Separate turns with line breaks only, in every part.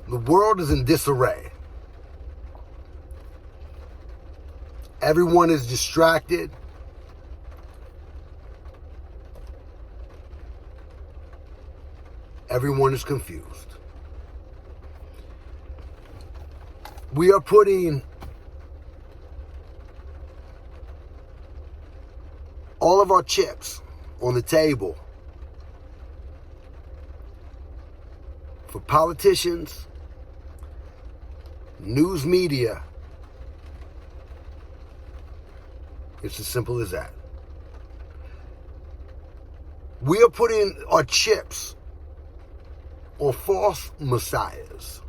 The world is in disarray. Everyone is distracted. Everyone is confused. We are putting all of our chips on the table for politicians, news media. It's as simple as that. We are putting our chips on false messiahs.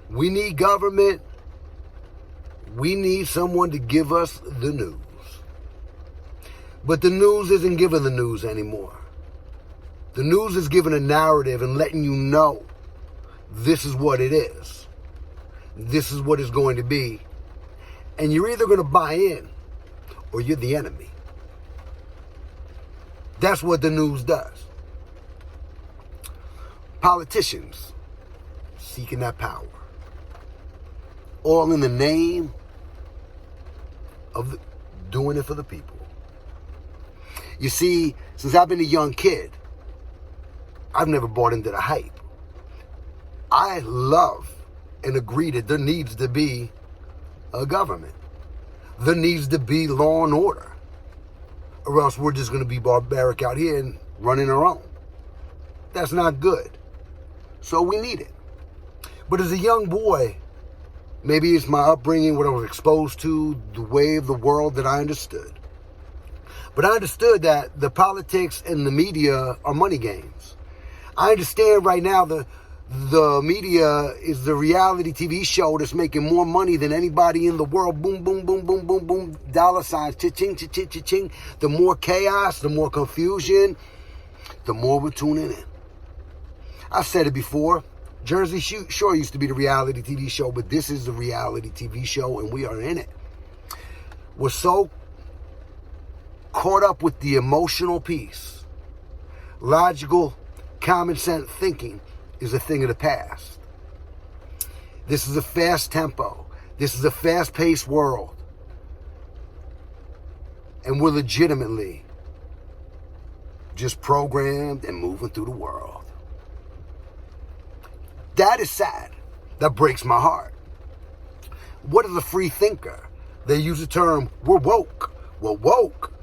We need government. We need someone to give us the news. But the news isn't giving the news anymore. The news is giving a narrative and letting you know this is what it is. This is what it's going to be. And you're either going to buy in or you're the enemy. That's what the news does. Politicians seeking that power. All in the name of doing it for the people. You see, since I've been a young kid, I've never bought into the hype. I love and agree that there needs to be a government. There needs to be law and order. Or else we're just going to be barbaric out here and running our own. That's not good. So we need it. But as a young boy, maybe it's my upbringing, what I was exposed to, the way of the world that I understood. But I understood that the politics and the media are money games. I understand right now the media is the reality TV show that's making more money than anybody in the world. Boom, boom, boom, boom, boom, boom. Dollar signs, cha-ching, cha-ching, cha-ching. The more chaos, the more confusion, the more we're tuning in. I've said it before. Jersey Shore used to be the reality TV show, but this is the reality TV show, and we are in it. We're so caught up with the emotional piece. Logical, common sense thinking is a thing of the past. This is a fast tempo. This is a fast-paced world. And we're legitimately just programmed and moving through the world. That is sad. That breaks my heart. What is a free thinker? They use the term, we're woke. Well, woke.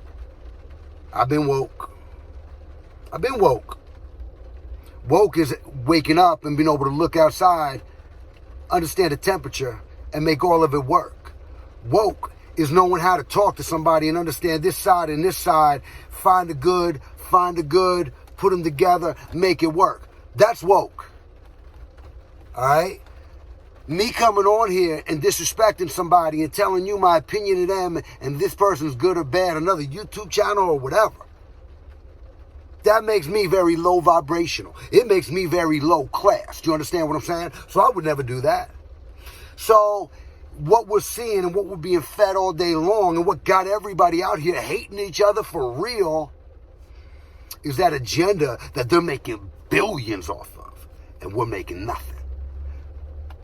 I've been woke. I've been woke. Woke is waking up and being able to look outside, understand the temperature, and make all of it work. Woke is knowing how to talk to somebody and understand this side and this side, find the good, put them together, make it work. That's woke. All right? Me coming on here and disrespecting somebody and telling you my opinion of them and this person's good or bad, another YouTube channel or whatever. That makes me very low vibrational. It makes me very low class. Do you understand what I'm saying? So I would never do that. So what we're seeing and what we're being fed all day long and what got everybody out here hating each other for real is that agenda that they're making billions off of. And we're making nothing.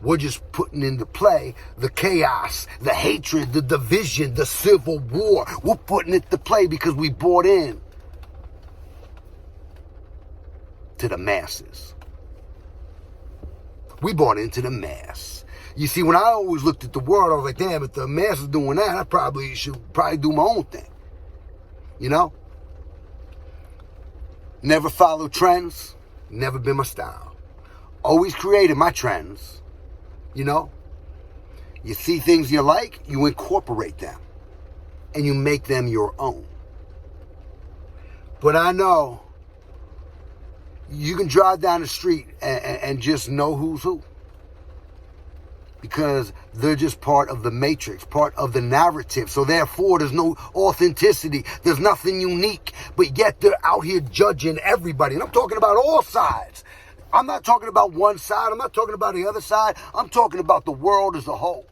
We're just putting into play the chaos, the hatred, the division, the civil war. We're putting it to play because we bought in to the masses. We bought into the mass. You see, when I always looked at the world, I was like, damn, if the mass is doing that, I probably should do my own thing. You know? Never follow trends. Never been my style. Always created my trends. You know? You see things you like, you incorporate them. And you make them your own. But I know you can drive down the street and just know who's who. Because they're just part of the matrix, part of the narrative. So therefore, there's no authenticity. There's nothing unique. But yet they're out here judging everybody. And I'm talking about all sides. I'm not talking about one side. I'm not talking about the other side. I'm talking about the world as a whole.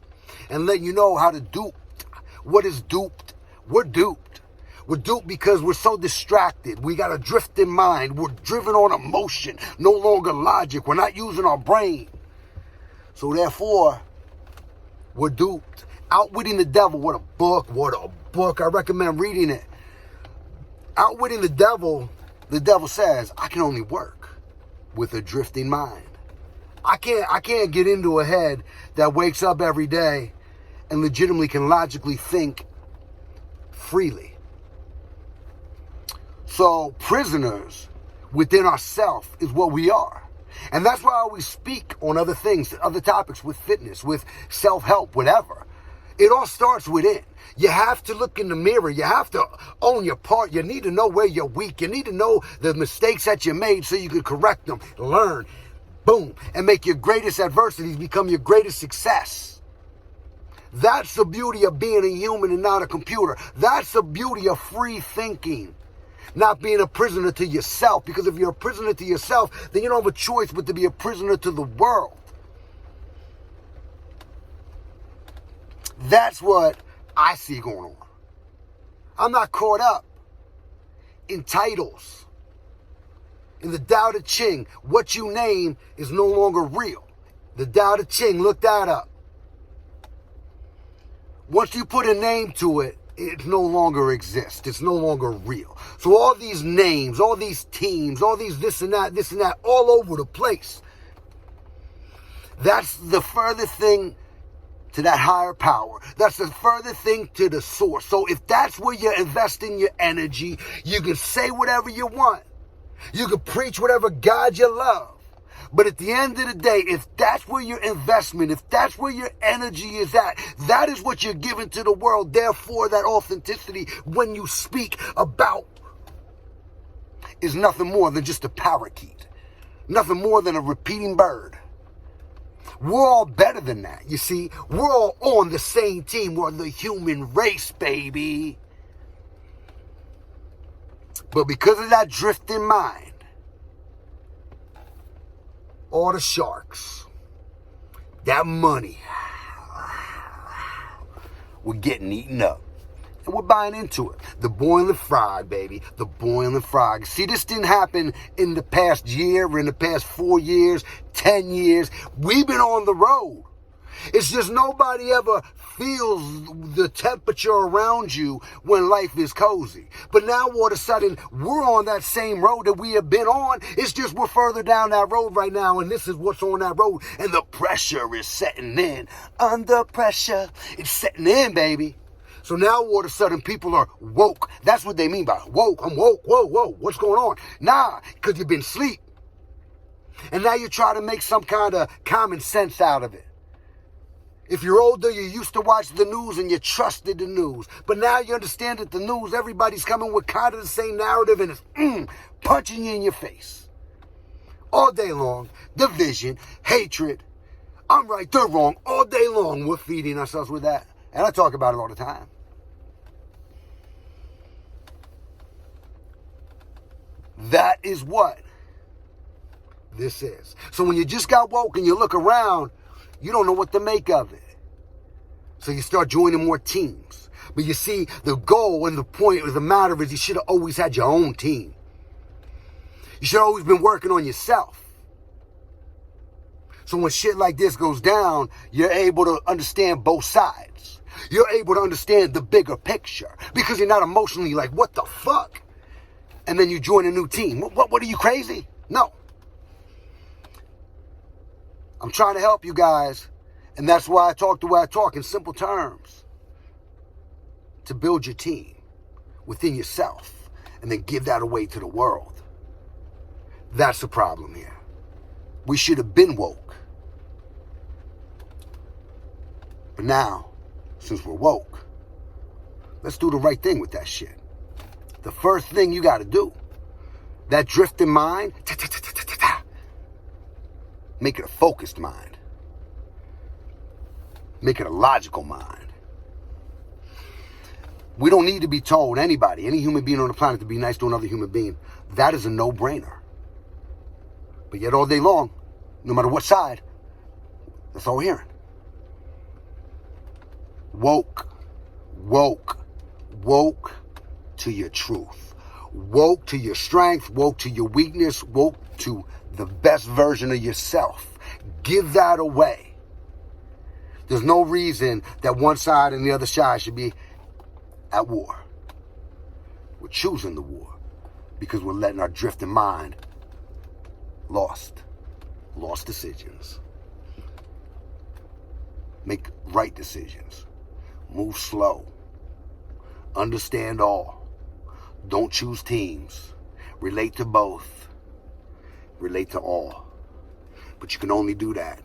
And letting you know how to dupe. What is duped? We're duped. We're duped because we're so distracted. We got a drifting mind. We're driven on emotion, no longer logic. We're not using our brain. So therefore, we're duped. Outwitting the Devil. What a book. What a book. I recommend reading it. Outwitting the devil says, I can only work with a drifting mind. I can't get into a head that wakes up every day and legitimately can logically think freely. So prisoners within ourselves is what we are. And that's why I always speak on other things, other topics with fitness, with self-help, whatever. It all starts within. You have to look in the mirror. You have to own your part. You need to know where you're weak. You need to know the mistakes that you made so you can correct them, learn, boom, and make your greatest adversities become your greatest success. That's the beauty of being a human and not a computer. That's the beauty of free thinking. Not being a prisoner to yourself. Because if you're a prisoner to yourself, then you don't have a choice but to be a prisoner to the world. That's what I see going on. I'm not caught up in titles. In the Tao Te Ching, what you name is no longer real. The Tao Te Ching, look that up. Once you put a name to it, it no longer exists. It's no longer real. So all these names, all these teams, all these this and that, all over the place. That's the further thing to that higher power. That's the further thing to the source. So if that's where you're investing your energy, you can say whatever you want. You can preach whatever God you love. But at the end of the day, if that's where your investment, if that's where your energy is at, that is what you're giving to the world. Therefore, that authenticity when you speak about is nothing more than just a parakeet. Nothing more than a repeating bird. We're all better than that, you see. We're all on the same team. We're the human race, baby. But because of that drifting mind, all the sharks, that money, we're getting eaten up. And we're buying into it. The boiling frog, baby. The boiling frog. See, this didn't happen in the past year, or in the past 4 years, 10 years. We've been on the road. It's just nobody ever feels the temperature around you when life is cozy. But now all of a sudden, we're on that same road that we have been on. It's just we're further down that road right now, and this is what's on that road. And the pressure is setting in. Under pressure, it's setting in, baby. So now all of a sudden people are woke. That's what they mean by woke. I'm woke. Whoa. What's going on? Nah, because you've been asleep. And now you're trying to make some kind of common sense out of it. If you're older, you used to watch the news and you trusted the news. But now you understand that the news, everybody's coming with kind of the same narrative and it's punching you in your face. All day long, division, hatred. I'm right, they're wrong. All day long, we're feeding ourselves with that. And I talk about it all the time. That is what this is. So when you just got woke and you look around, you don't know what to make of it. So you start joining more teams. But you see, the goal and the point of the matter is you should have always had your own team. You should have always been working on yourself. So when shit like this goes down, you're able to understand both sides. You're able to understand the bigger picture. Because you're not emotionally like, what the fuck? And then you join a new team. What are you, crazy? No. I'm trying to help you guys. And that's why I talk the way I talk, in simple terms. To build your team within yourself. And then give that away to the world. That's the problem here. We should have been woke. But now, since we're woke, let's do the right thing with that shit. The first thing you got to do, that drifting mind, make it a focused mind. Make it a logical mind. We don't need to be told, anybody, any human being on the planet, to be nice to another human being. That is a no-brainer. But yet all day long, no matter what side, that's all we're hearing. Woke to your truth. Woke to your strength, woke to your weakness, woke to the best version of yourself. Give that away. There's no reason that one side and the other side should be at war. We're choosing the war because we're letting our drifting mind lost decisions. Make right decisions. Move slow. Understand all. Don't choose teams. Relate to both. Relate to all. But you can only do that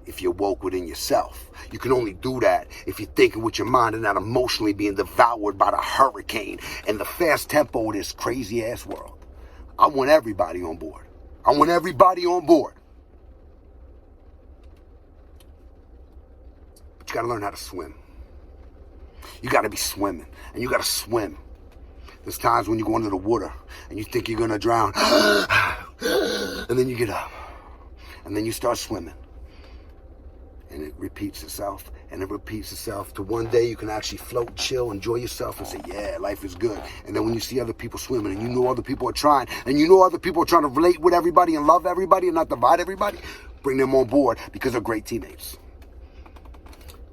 if you're woke within yourself. You can only do that if you're thinking with your mind and not emotionally being devoured by the hurricane and the fast tempo of this crazy ass world. I want everybody on board. I want everybody on board. But you gotta learn how to swim. You gotta be swimming, and you gotta swim. There's times when you go under the water and you think you're gonna drown, and then you get up, and then you start swimming. And it repeats itself, and it repeats itself to one day you can actually float, chill, enjoy yourself, and say, yeah, life is good. And then when you see other people swimming, and you know other people are trying, and you know other people are trying to relate with everybody and love everybody and not divide everybody, bring them on board because they're great teammates.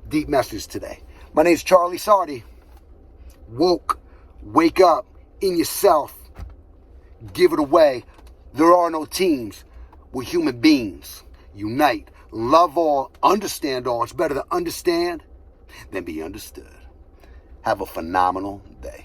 Deep message today. My name's Charlie Sardi. Woke, wake up in yourself, give it away. There are no teams. We're human beings. Unite. Love all, understand all. It's better to understand than be understood. Have a phenomenal day.